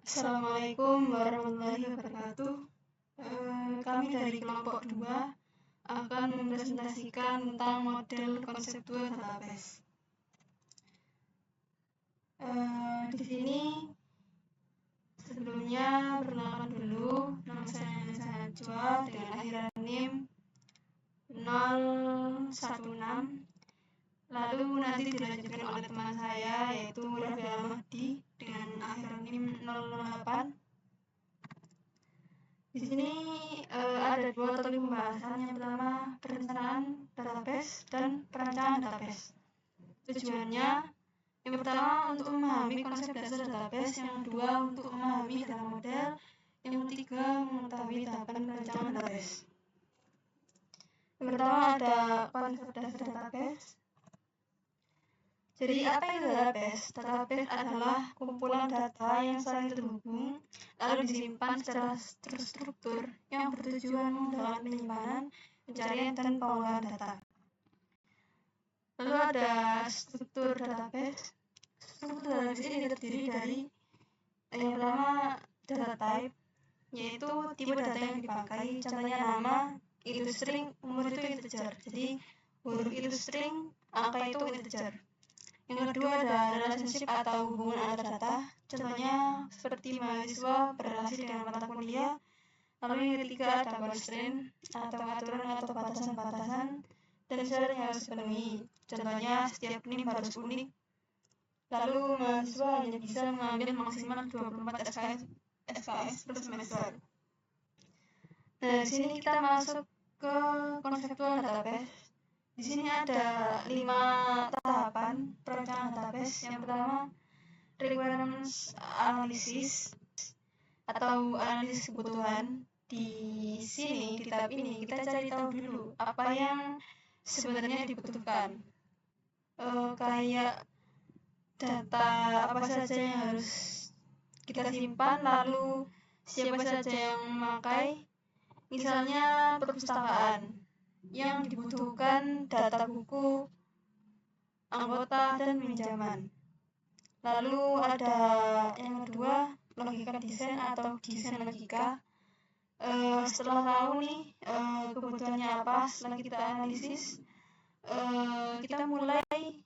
Assalamualaikum warahmatullahi wabarakatuh. Kami dari kelompok 2 akan mempresentasikan tentang model konseptual database. Di sini sebelumnya perkenalkan dulu, nama saya Najwa dengan akhiran NIM 016. Lalu nanti dilanjutkan oleh teman saya yaitu Rafi Al-Mahdi dengan akhiran NIM 008. Di sini ada 2 topik pembahasan. Yang pertama, perencanaan database dan perancangan database. Tujuannya, yang pertama untuk memahami konsep dasar database, yang kedua untuk memahami data model, yang ketiga mengetahui tahapan perancangan database. Yang pertama ada konsep dasar database. Jadi apa itu database? Database adalah kumpulan data yang saling terhubung lalu disimpan secara terstruktur yang bertujuan memudahkan penyimpanan, pencarian, dan pengolahan data. Lalu ada struktur database. Struktur database ini terdiri dari yang pertama data type, yaitu tipe data yang dipakai. Contohnya nama, itu string, umur itu integer. Jadi huruf itu string, angka itu integer. Yang kedua ada relationship atau hubungan antar data. Contohnya seperti mahasiswa berrelasi dengan mata kuliah. Lalu yang ketiga ada constraint atau aturan atau batasan-batasan dan syarat yang harus dipenuhi. Contohnya setiap NIM harus unik. Lalu mahasiswa hanya bisa mengambil maksimal 24 SKS per semester. Nah, di sini kita masuk ke konseptual database. Di sini ada 5 tahapan perancangan database. Yang pertama, requirements analysis atau analisis kebutuhan. Di sini, di tahap ini, kita cari tahu dulu apa yang sebenarnya dibutuhkan. Kayak data apa saja yang harus kita simpan, lalu siapa saja yang memakai. Misalnya perpustakaan yang dibutuhkan data buku, anggota, dan pinjaman. Lalu ada yang kedua, logika desain atau desain logika. Setelah tahu nih kebutuhannya apa, setelah kita analisis, kita mulai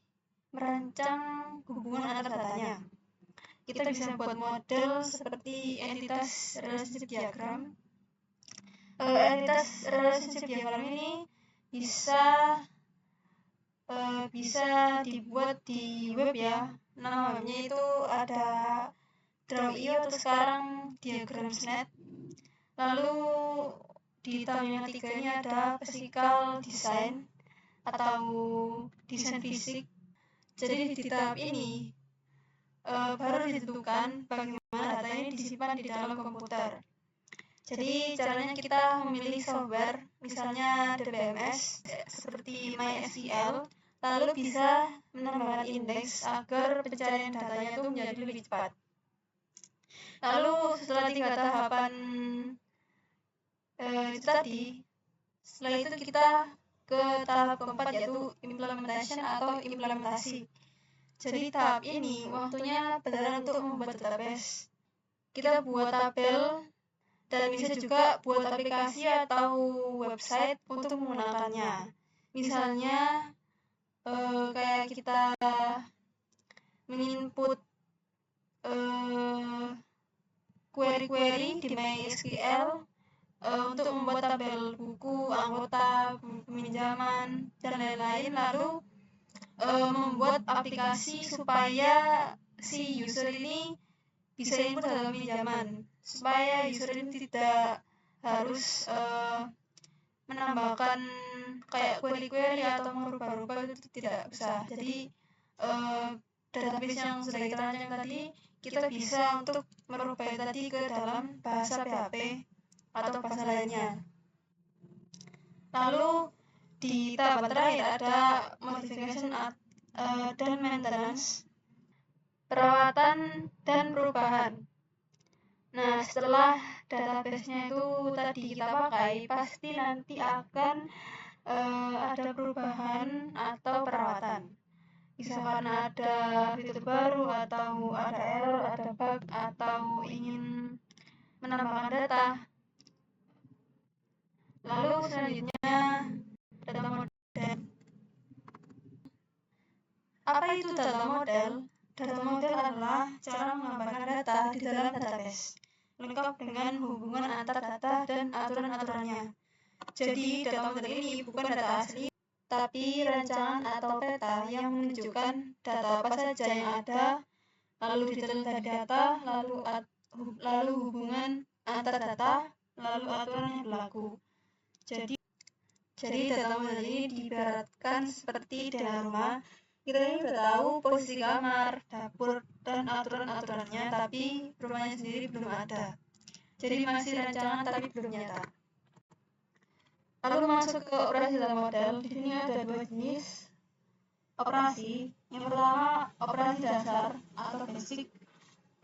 merancang hubungan antar datanya. Kita bisa buat model seperti entitas relationship diagram. Entitas relationship diagram ini bisa dibuat di web ya. Nama webnya itu ada Draw.io atau sekarang Diagrams.net. Lalu di tahap yang ketiga ini ada physical design atau desain fisik. Jadi di tahap ini baru ditentukan bagaimana data ini disimpan di dalam komputer. Jadi caranya kita memilih software, misalnya DBMS seperti MySQL, lalu bisa menambahkan indeks agar pencarian datanya itu menjadi lebih cepat. Lalu setelah 3 tahapan itu tadi, setelah itu kita ke tahap keempat yaitu implementation atau implementasi. Jadi tahap ini waktunya beneran untuk membuat database. Kita buat tabel dan bisa juga buat aplikasi atau website untuk menggunakannya. Misalnya kayak kita menginput query-query di MySQL untuk membuat tabel buku, anggota, peminjaman, dan lain-lain. Lalu membuat aplikasi supaya si user ini bisa input dalam pinjaman, supaya user ini tidak harus menambahkan kayak query-query atau merubah-rubah, itu tidak bisa. Jadi database yang sudah kita rancang tadi, kita bisa untuk merubah tadi ke dalam bahasa PHP atau bahasa lainnya. Lalu di tahap terakhir ada modification dan maintenance, perawatan dan perubahan. Nah, setelah database-nya itu tadi kita pakai, pasti nanti akan ada perubahan atau perawatan. Misalkan ada fitur baru atau ada error, ada bug, atau ingin menambahkan data. Lalu selanjutnya data model. Apa itu data model? Data model adalah cara menggambarkan data di dalam database, lengkap dengan hubungan antar data dan aturan-aturannya. Jadi, data model ini bukan data asli, tapi rancangan atau peta yang menunjukkan data apa saja yang ada, lalu detail dari data, lalu hubungan antar data, lalu aturan yang berlaku. Jadi data model ini diibaratkan seperti dalam rumah. Kita ini udah tahu posisi kamar, dapur, dan aturan-aturannya, tapi rumahnya sendiri belum ada. Jadi masih rancangan tapi belum nyata. Lalu masuk ke operasi data model. Di sini ada dua jenis operasi. Yang pertama, operasi dasar atau basic.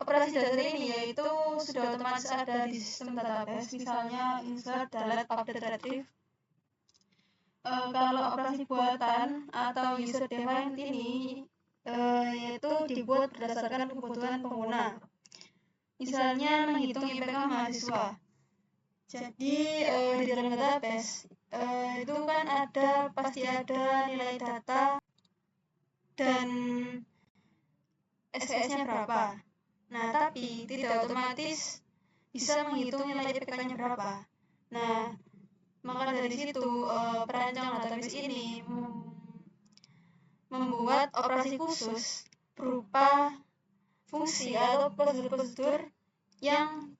Operasi dasar ini yaitu sudah otomatis ada di sistem database, misalnya insert, delete, update, retrieve. Kalau operasi buatan atau user defined ini yaitu dibuat berdasarkan kebutuhan pengguna. Misalnya menghitung IPK mahasiswa. Jadi di dalam database itu kan pasti ada nilai data dan SKS-nya berapa. Nah, tapi tidak otomatis bisa menghitung nilai IPK-nya berapa. Nah, maka dari situ perancang database ini membuat operasi khusus berupa fungsi atau prosedur-prosedur yang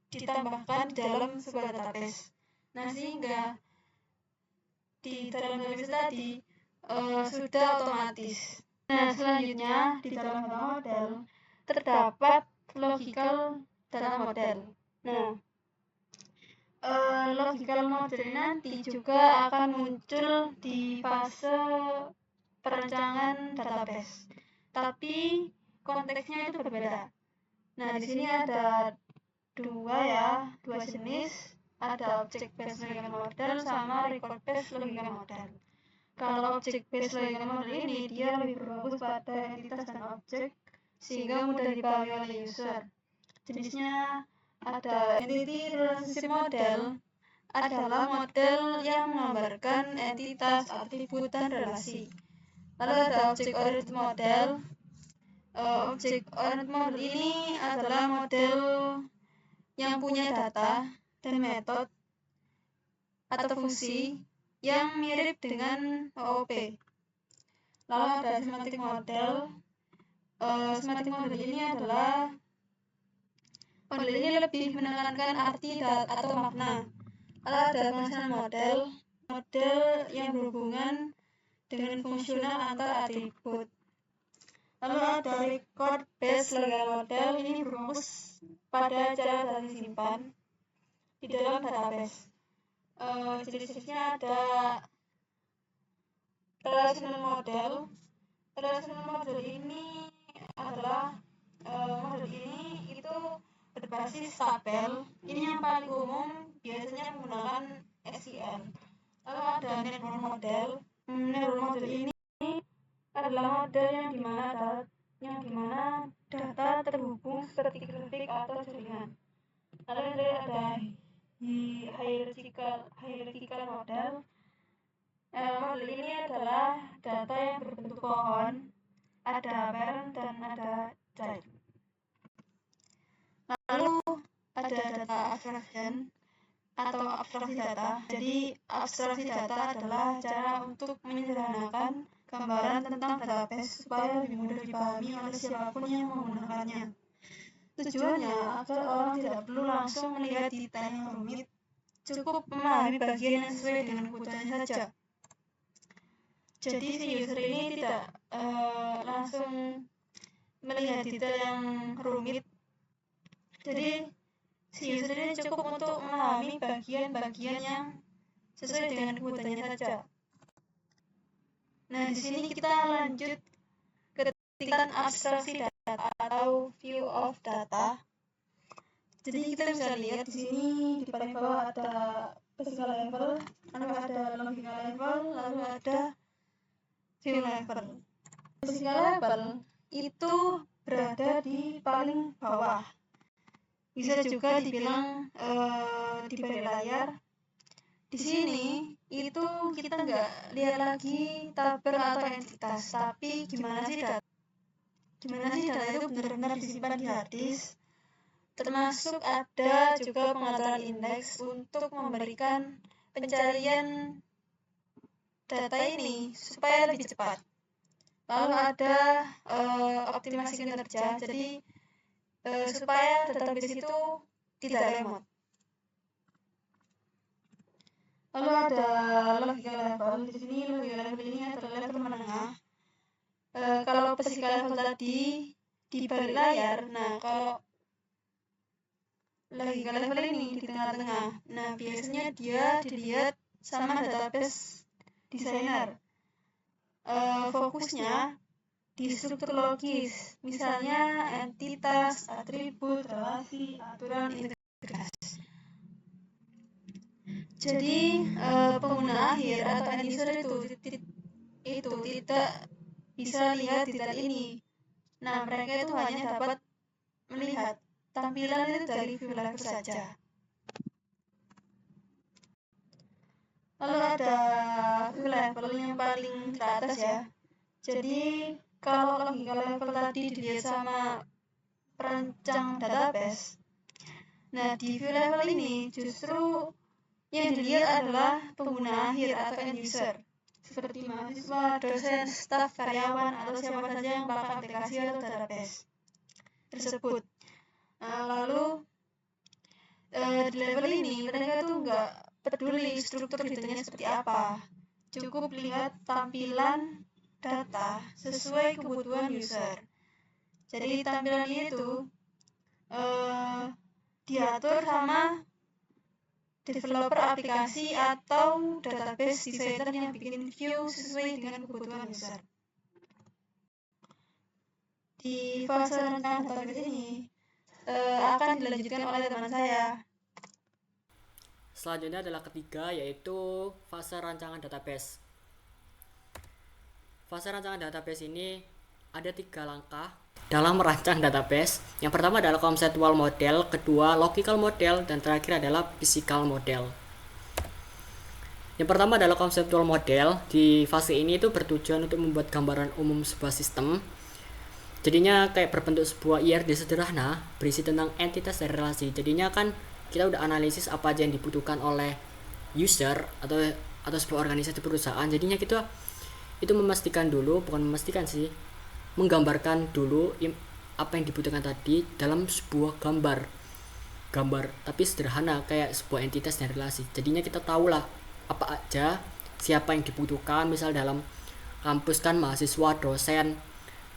ditambahkan di dalam sebuah database. Nah, sehingga di dalam database tadi sudah otomatis. Nah, selanjutnya di dalam data model terdapat logical data model. Nah, logical model nanti juga akan muncul di fase perancangan database, tapi konteksnya itu berbeda. Nah, di sini ada dua jenis, ada object based logical model sama record based logical model. Kalau object based logical model ini dia lebih berfokus pada entitas dan objek sehingga mudah dipahami oleh user. Jenisnya ada entity relationship model, adalah model yang menggambarkan entitas, atribut, dan relasi. Lalu ada object oriented model. Object oriented model ini adalah model yang punya data dan metode atau fungsi yang mirip dengan OOP. Lalu ada semantic model. Semantic model ini adalah model ini lebih menekankan arti atau makna. Lalu ada functional model yang berhubungan dengan fungsional antar atribut. Lalu ada record based logical model, ini berfokus pada cara data disimpan di dalam database. Jenis-jenisnya ada relational model. Relational model ini adalah model ini itu berbasis tabel. Ini yang paling umum biasanya menggunakan SQL. Lalu ada network model. Network model ini adalah model yang dimana data terhubung seperti grafik atau jaringan. Lalu ada hierarchical model. Model ini adalah data yang berbentuk pohon, ada parent dan ada child. Lalu ada data abstraction atau abstraksi data. Jadi abstraksi data adalah cara untuk menyederhanakan gambaran tentang database supaya lebih mudah dipahami oleh siapapun yang menggunakannya. Tujuannya agar orang tidak perlu langsung melihat detail yang rumit, cukup memahami bagian yang sesuai dengan kebutuhannya saja. Jadi si user ini tidak langsung melihat detail yang rumit. Jadi si user ini cukup untuk memahami bagian-bagian yang sesuai dengan kebutuhannya saja. Nah, di sini kita lanjut ke tingkatan abstraksi data atau view of data. Jadi kita bisa lihat di sini di paling bawah ada physical level, lalu ada logical level, lalu ada view level. Physical level itu berada di paling bawah. Bisa juga dibilang di balik layar. Di sini itu kita nggak lihat lagi tabel atau entitas, tapi gimana sih data itu benar-benar disimpan di hard disk. Termasuk ada juga pengaturan indeks untuk memberikan pencarian data ini supaya lebih cepat. Lalu ada optimasi kinerja, jadi supaya database itu tidak lemot. Lalu ada logika level. Di sini logika level ini adalah level menengah. Kalau physical level tadi di balik layar, nah kalau logika level ini di tengah-tengah. Nah, biasanya dia dilihat sama database designer. Fokusnya di struktur logis, misalnya entitas, atribut, relasi, aturan, integrasi. Jadi pengguna akhir atau end user itu tidak bisa lihat detail ini. Nah, mereka itu hanya dapat melihat tampilan itu dari view level saja. Lalu ada view level yang paling ke atas ya. Jadi kalau logika level tadi dilihat sama perancang database, nah di view level ini justru yang dilihat adalah pengguna akhir atau end user, seperti mahasiswa, dosen, staf, karyawan, atau siapa saja yang pakai aplikasi atau database tersebut. Lalu di level ini mereka tuh nggak peduli struktur datanya seperti apa, cukup lihat tampilan data sesuai kebutuhan user. Jadi tampilan itu diatur sama developer aplikasi atau database designer yang bikin view sesuai dengan kebutuhan user. Di fase rancangan database ini akan dilanjutkan oleh teman saya. Selanjutnya adalah ketiga, yaitu fase rancangan database. Fase rancangan database ini ada 3 langkah dalam merancang database. Yang pertama adalah conceptual model, kedua logical model, dan terakhir adalah physical model. Yang pertama adalah conceptual model. Di fase ini itu bertujuan untuk membuat gambaran umum sebuah sistem. Jadinya kayak berbentuk sebuah IRD sederhana berisi tentang entitas dan relasi. Jadinya kan kita udah analisis apa aja yang dibutuhkan oleh user atau sebuah organisasi perusahaan. Jadinya kita itu menggambarkan dulu apa yang dibutuhkan tadi dalam sebuah gambar tapi sederhana kayak sebuah entitas dan relasi. Jadinya kita tahulah apa aja, siapa yang dibutuhkan, misal dalam kampus kan mahasiswa, dosen,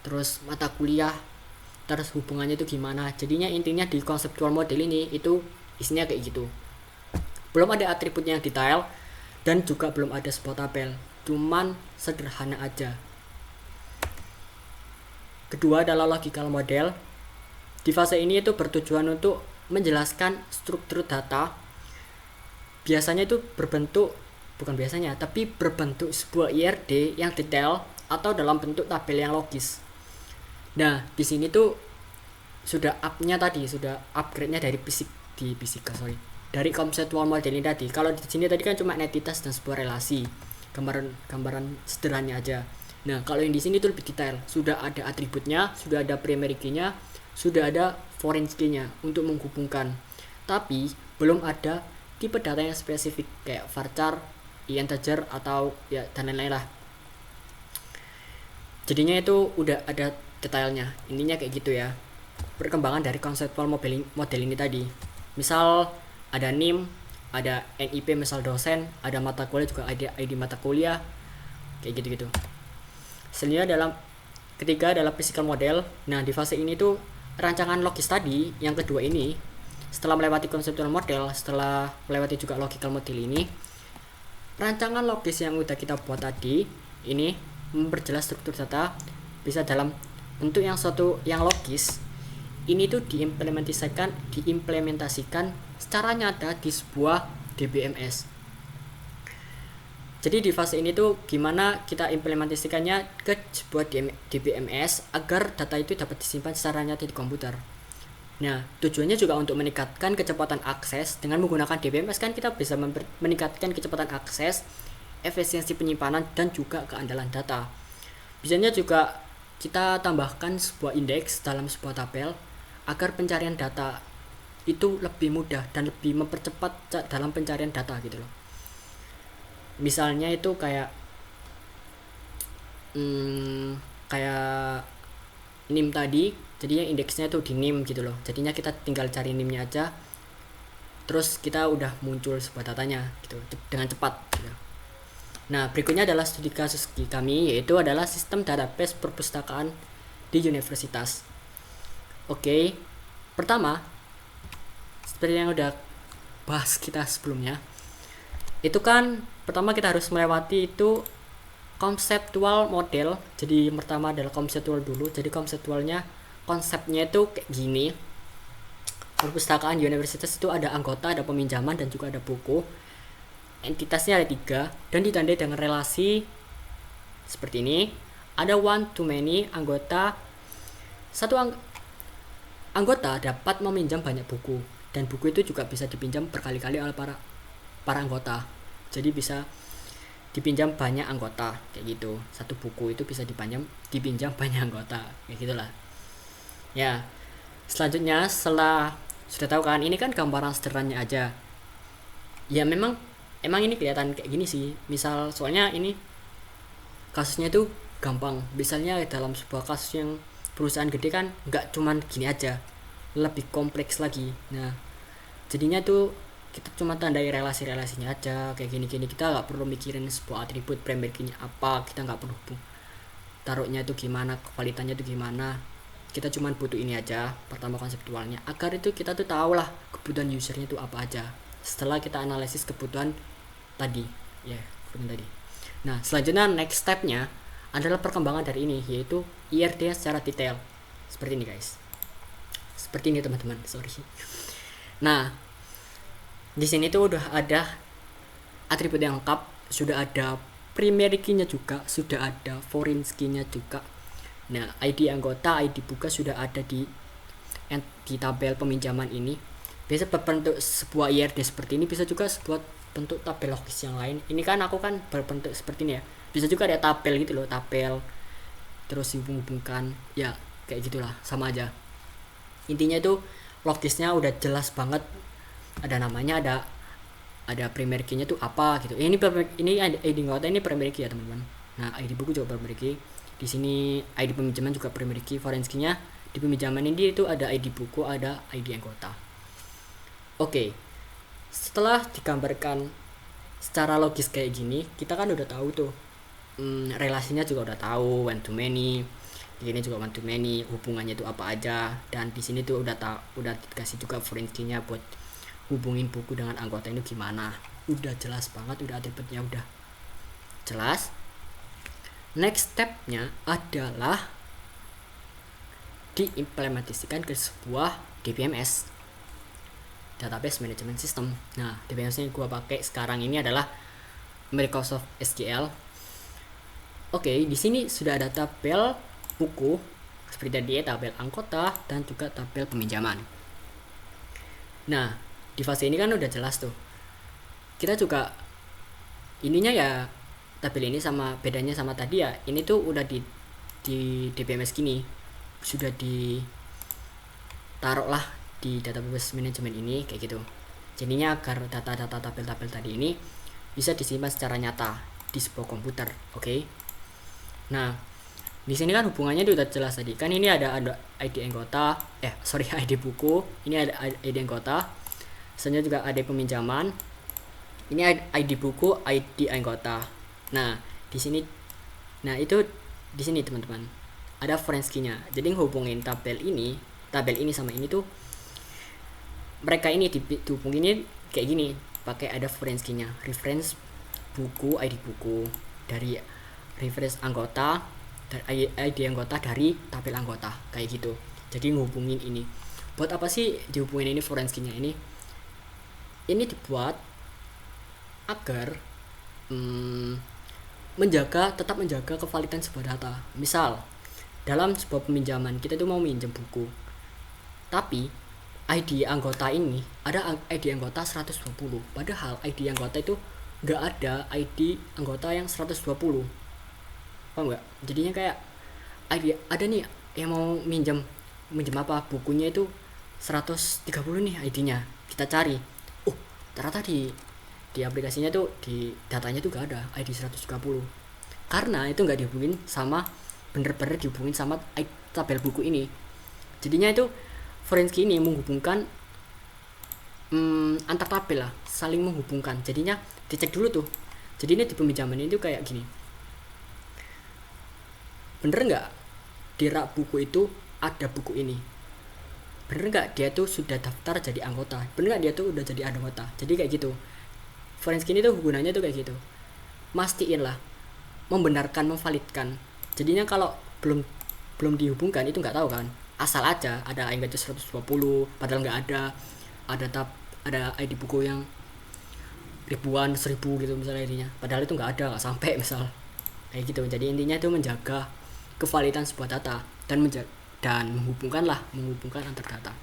terus mata kuliah, terus hubungannya itu gimana. Jadinya intinya di conceptual model ini itu isinya kayak gitu. Belum ada atributnya yang detail dan juga belum ada sebuah tabel, cuman sederhana aja. Kedua adalah logical model. Di fase ini itu bertujuan untuk menjelaskan struktur data. Biasanya itu berbentuk sebuah IRD yang detail atau dalam bentuk tabel yang logis. Nah, di sini tuh sudah upgrade-nya dari conceptual model ini tadi. Kalau di sini tadi kan cuma entitas dan sebuah relasi, gambaran sederhananya aja. Nah, kalau yang di sini tuh lebih detail. Sudah ada atributnya, sudah ada primary key-nya, sudah ada foreign key-nya untuk menghubungkan. Tapi belum ada tipe data yang spesifik kayak varchar, integer atau ya dan lain-lain lah. Jadinya itu udah ada detailnya. Intinya kayak gitu ya. Perkembangan dari conceptual model ini tadi. Misal ada NIM, ada NIP misal dosen, ada mata kuliah juga ada ID mata kuliah, kayak gitu-gitu. Selanjutnya ketiga adalah physical model. Nah, di fase ini tuh rancangan logis tadi yang kedua ini, setelah melewati conceptual model, setelah melewati juga logical model ini, rancangan logis yang udah kita buat tadi ini memperjelas struktur data bisa dalam bentuk yang logis. Ini tuh diimplementasikan secara nyata di sebuah DBMS. Jadi di fase ini tuh gimana kita implementasikannya ke sebuah DBMS agar data itu dapat disimpan secara nyata di komputer. Nah, tujuannya juga untuk meningkatkan kecepatan akses. Dengan menggunakan DBMS kan kita bisa meningkatkan kecepatan akses, efisiensi penyimpanan, dan juga keandalan data. Biasanya juga kita tambahkan sebuah indeks dalam sebuah tabel agar pencarian data itu lebih mudah dan lebih mempercepat dalam pencarian data gitu loh. Misalnya itu kayak kayak NIM tadi, jadinya indeksnya tuh di NIM gitu loh. Jadinya kita tinggal cari NIM-nya aja, terus kita udah muncul sebuah datanya gitu dengan cepat gitu. Nah, berikutnya adalah studi kasus kami, yaitu adalah sistem database perpustakaan di universitas. Oke, pertama, seperti yang udah bahas kita sebelumnya, itu kan pertama kita harus melewati itu konseptual model. Jadi pertama adalah konseptual dulu. Jadi konsepnya itu kayak gini. Perpustakaan universitas itu ada anggota, ada peminjaman, dan juga ada buku. Entitasnya ada 3 dan ditandai dengan relasi seperti ini. Ada one to many anggota. Satu anggota dapat meminjam banyak buku, dan buku itu juga bisa dipinjam berkali-kali oleh para anggota. Jadi bisa dipinjam banyak anggota kayak gitu. Satu buku itu bisa dipinjam banyak anggota kayak gitulah. Ya, selanjutnya setelah sudah tahu kan, ini kan gambaran sederhananya aja. Ya emang ini kelihatan kayak gini sih. Misal soalnya ini kasusnya itu gampang. Misalnya dalam sebuah kasus yang perusahaan gede kan nggak cuman gini aja, lebih kompleks lagi. Nah, jadinya tuh kita cuma tandai relasi-relasinya aja kayak gini-gini. Kita nggak perlu mikirin sebuah atribut primary key-nya apa, kita nggak perlu taruhnya itu gimana, kevalitannya itu gimana. Kita cuma butuh ini aja, pertama konseptualnya, agar itu kita tuh tahu lah kebutuhan usernya itu apa aja setelah kita analisis kebutuhan tadi ya, kebutuhan tadi. Nah, selanjutnya next stepnya adalah perkembangan dari ini, yaitu IRD secara detail seperti ini guys, seperti ini teman-teman, sorry. Nah, di sini tuh udah ada atribut yang lengkap, sudah ada primary key-nya juga, sudah ada foreign key-nya juga. Nah, ID anggota, ID buka sudah ada di tabel peminjaman ini. Bisa berbentuk sebuah IRD seperti ini, bisa juga sebuah bentuk tabel logis yang lain. Ini kan aku kan berbentuk seperti ini ya. Bisa juga ada tabel gitu loh, tabel terus dihubung-hubungkan. Ya, kayak gitulah, sama aja. Intinya itu logisnya udah jelas banget. Ada namanya, ada primary key-nya tuh apa gitu. Ini ID anggota, ini primary key ya, teman-teman. Nah, ID buku juga primary key. Di sini ID peminjaman juga primary key, foreign key-nya di peminjaman ini itu ada ID buku, ada ID anggota. Oke. Setelah digambarkan secara logis kayak gini, kita kan udah tahu tuh relasinya juga udah tahu, one to many. Di sini juga one to many, hubungannya itu apa aja, dan di sini tuh udah dikasih juga foreign key-nya buat hubungin buku dengan anggota ini gimana. Udah jelas banget, udah atributnya udah jelas. Next stepnya adalah diimplementasikan ke sebuah DBMS, Database Management System. Nah, DBMS yang gua pakai sekarang ini adalah Microsoft SQL. Oke, di sini sudah ada tabel buku seperti tadi, tabel anggota, dan juga tabel peminjaman. Nah, di fase ini kan udah jelas tuh. Kita juga ininya ya, tabel ini sama bedanya sama tadi ya, ini tuh udah di DBMS gini, sudah ditaruh lah di database management ini kayak gitu. Jadinya agar data-data tabel-tabel tadi ini bisa disimpan secara nyata di sebuah komputer. Oke. Nah, di sini kan hubungannya udah jelas tadi. Kan ini ada ID anggota, ID buku, ini ada ID anggota. Selanjutnya juga ada peminjaman. Ini ID buku, ID anggota. Nah, di sini teman-teman, ada foreign key-nya. Jadi ngehubungin tabel ini sama ini tuh, mereka ini dihubungin kayak gini, pakai ada foreign key-nya. Reference buku, ID buku, dari reference anggota, dari ID anggota, dari tabel anggota, kayak gitu. Jadi ngehubungin ini. Buat apa sih dihubungin ini foreign key-nya ini? Ini dibuat agar tetap menjaga kevalitan sebuah data. Misal dalam sebuah peminjaman kita tuh mau minjem buku, tapi ID anggota ini ada ID anggota 120, padahal ID anggota itu nggak ada ID anggota yang 120. Paham nggak? Jadinya kayak ID ada nih yang mau minjem apa bukunya itu 130 nih ID-nya, kita cari ternyata di aplikasinya tuh, di datanya tuh gak ada ID 130, karena itu nggak dihubungin sama, bener-bener dihubungin sama tabel buku ini. Jadinya itu Forenski ini menghubungkan antar tabel lah, saling menghubungkan. Jadinya dicek dulu tuh. Jadi ini di peminjaman itu kayak gini, bener nggak di rak buku itu ada buku ini, bener nggak dia tuh sudah daftar jadi anggota, bener nggak dia tuh udah jadi anggota. Jadi kayak gitu Forenski ini tuh gunanya tuh kayak gitu, mastiin lah, membenarkan, memvalidkan. Jadinya kalau belum dihubungkan itu nggak tahu kan, asal aja ada anggota 120 padahal nggak ada ID buku yang ribuan, 1000 gitu misalnya ID-nya, padahal itu nggak ada, nggak sampai misal kayak gitu. Jadi intinya itu menjaga kevalidan sebuah data dan menghubungkan antar data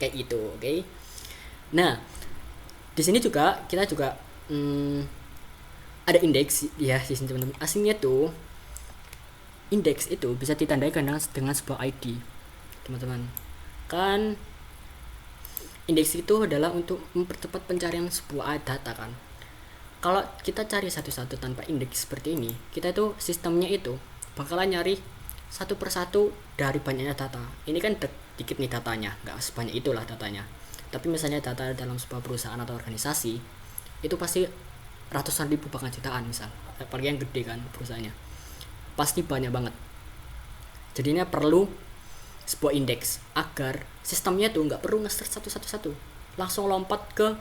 kayak gitu. Oke. Nah, di sini juga kita juga ada indeks ya di sini teman-teman. Aslinya tuh indeks itu bisa ditandai dengan sebuah ID, teman-teman. Kan indeks itu adalah untuk mempercepat pencarian sebuah data kan. Kalau kita cari satu-satu tanpa indeks seperti ini, kita itu sistemnya itu bakalan nyari satu persatu dari banyaknya data. Ini kan dikit nih datanya, nggak sebanyak itulah datanya. Tapi misalnya data dalam sebuah perusahaan atau organisasi itu pasti ratusan ribu bahkan jutaan misal, apalagi yang gede kan perusahaannya, pasti banyak banget. Jadinya perlu sebuah indeks agar sistemnya tuh nggak perlu nge-search satu-satu, langsung lompat ke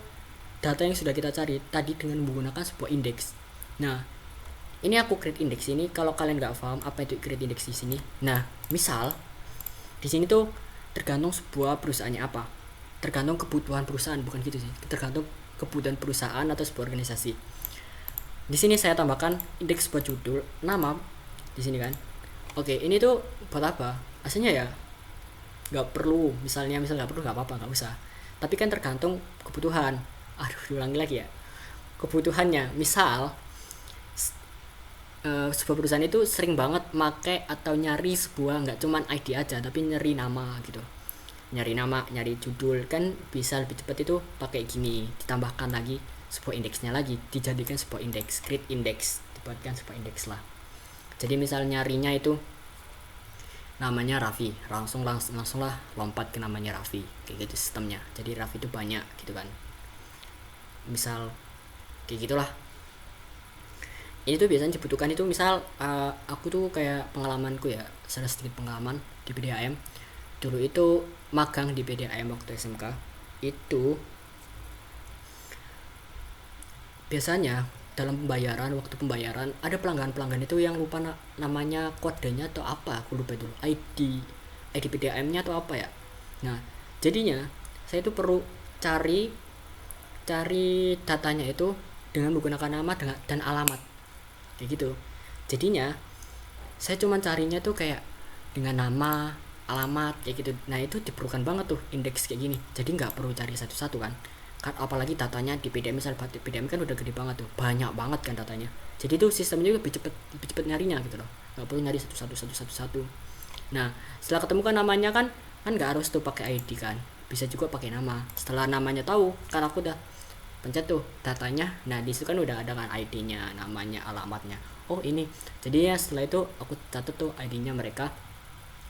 data yang sudah kita cari tadi dengan menggunakan sebuah indeks. Nah, ini aku create indeks ini. Kalau kalian nggak paham apa itu create indeks di sini, nah misal di sini tuh tergantung sebuah perusahaannya apa, tergantung kebutuhan perusahaan, bukan gitu sih, tergantung kebutuhan perusahaan atau sebuah organisasi. Di sini saya tambahkan indeks buat judul, nama di sini kan. Oke, ini tuh buat apa? Aslinya ya nggak perlu, misal nggak perlu, nggak apa-apa, nggak usah. Tapi kan tergantung kebutuhan. Diulangi lagi ya, kebutuhannya. Misal sebuah perusahaan itu sering banget make atau nyari sebuah, nggak cuman ID aja tapi nyari nama gitu, nyari judul, kan bisa lebih cepat itu pakai gini, ditambahkan lagi sebuah indeksnya lagi, dijadikan sebuah indeks, create index, dibuatkan sebuah indeks lah. Jadi misal nyarinya itu namanya Raffi, langsung lah lompat ke namanya Raffi, kayak gitu sistemnya. Jadi Raffi itu banyak gitu kan, misal kayak gitulah. Ini tuh biasanya dibutuhkan itu misal aku tuh kayak pengalamanku ya, sedikit pengalaman di PDAM. Dulu itu magang di PDAM waktu SMK itu biasanya dalam waktu pembayaran ada pelanggan itu yang lupa namanya, kodenya atau apa, aku lupa dulu, ID PDAM-nya atau apa ya. Nah, jadinya saya itu perlu cari datanya itu dengan menggunakan nama dan alamat kayak gitu. Jadinya saya cuma carinya tuh kayak dengan nama, alamat kayak gitu. Nah, itu diperlukan banget tuh indeks kayak gini. Jadi nggak perlu cari satu-satu kan, apalagi datanya di PDM, misal PDM kan udah gede banget tuh, banyak banget kan datanya. Jadi tuh sistemnya lebih cepet nyarinya gitu loh, nggak perlu nyari satu-satu. Nah, setelah ketemu kan namanya kan nggak harus tuh pakai ID kan, bisa juga pakai nama. Setelah namanya tahu kan, aku udah pencet tuh datanya. Nah, di situ kan udah ada kan ID-nya, namanya, alamatnya. Oh ini, jadi ya setelah itu aku catat tuh ID-nya mereka,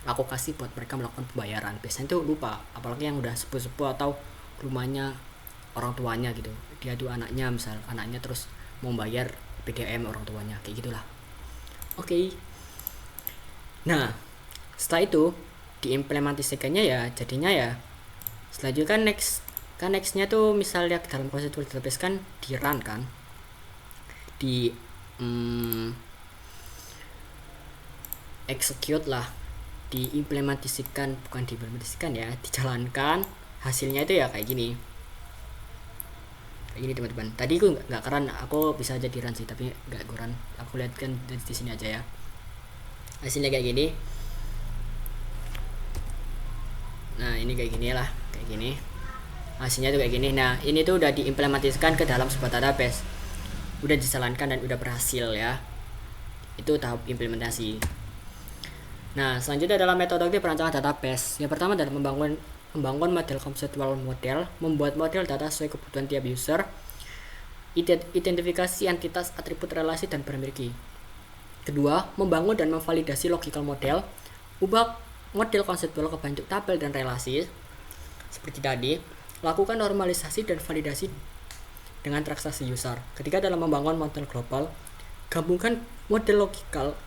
aku kasih buat mereka melakukan pembayaran. Biasanya tuh lupa, apalagi yang udah sepuh atau rumahnya orang tuanya gitu, dia tuh anaknya, misal anaknya terus mau bayar PDAM orang tuanya, kayak gitulah. Oke. Nah, setelah itu diimplementasikannya ya, jadinya ya selanjutnya kan nextnya tuh misalnya dalam proses database kan di run kan, di execute lah, diimplementasikan, bukan diimplementasikan ya, dijalankan. Hasilnya itu ya kayak gini teman-teman. Tadi aku nggak keren, aku bisa jadi run sih tapi nggak run, aku lihat kan di sini aja ya, hasilnya kayak gini. Nah ini kayak gini lah, kayak gini hasilnya tuh kayak gini. Nah ini tuh udah diimplementasikan ke dalam sebuah database, udah dijalankan dan udah berhasil ya. Itu tahap implementasi. Nah selanjutnya adalah metodologi perancangan database. Yang pertama adalah membangun model konseptual model, membuat model data sesuai kebutuhan tiap user, identifikasi entitas, atribut, relasi, dan parameter. Kedua, membangun dan memvalidasi logical model, ubah model konseptual ke bentuk tabel dan relasi. Seperti tadi, lakukan normalisasi dan validasi dengan transaksi user. Ketiga adalah membangun model global, gabungkan model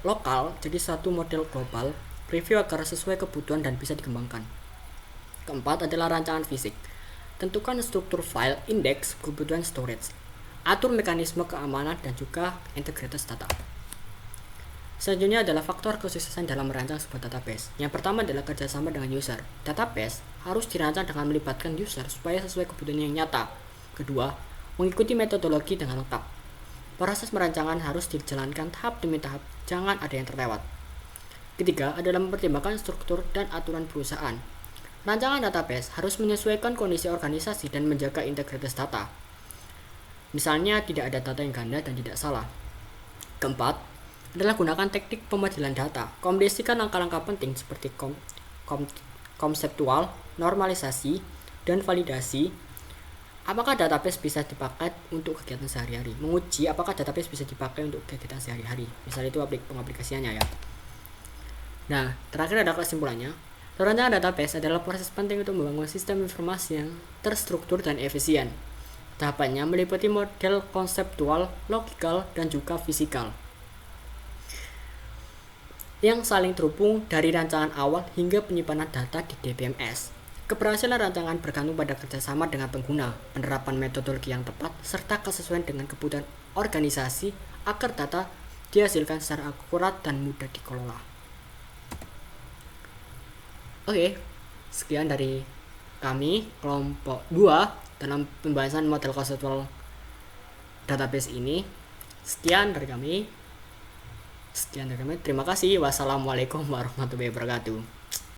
lokal jadi satu model global, preview agar sesuai kebutuhan dan bisa dikembangkan. Keempat adalah rancangan fisik, tentukan struktur file, index, kebutuhan storage, atur mekanisme keamanan dan juga integritas data. Selanjutnya adalah faktor kesuksesan dalam merancang sebuah database. Yang pertama adalah kerjasama dengan user. Database harus dirancang dengan melibatkan user supaya sesuai kebutuhan yang nyata. Kedua, mengikuti metodologi dengan lengkap. Proses merancangan harus dijalankan tahap demi tahap, jangan ada yang terlewat. Ketiga adalah mempertimbangkan struktur dan aturan perusahaan. Rancangan database harus menyesuaikan kondisi organisasi dan menjaga integritas data. Misalnya tidak ada data yang ganda dan tidak salah. Keempat adalah gunakan teknik pemajalan data. Kombinasikan langkah-langkah penting seperti konseptual, normalisasi, dan validasi. Apakah database bisa dipakai untuk kegiatan sehari-hari? Menguji apakah database bisa dipakai untuk kegiatan sehari-hari. Misalnya itu pengaplikasiannya ya. Nah, terakhir ada kesimpulannya. Perancangan database adalah proses penting untuk membangun sistem informasi yang terstruktur dan efisien. Tahapannya meliputi model konseptual, logikal, dan juga fisikal yang saling terhubung dari rancangan awal hingga penyimpanan data di DBMS. Keberhasilan rancangan bergantung pada kerjasama dengan pengguna, penerapan metodologi yang tepat, serta kesesuaian dengan kebutuhan organisasi agar data dihasilkan secara akurat dan mudah dikelola. Oke, sekian dari kami kelompok 2 dalam pembahasan model konseptual database ini. Sekian dari kami. Terima kasih. Wassalamualaikum warahmatullahi wabarakatuh.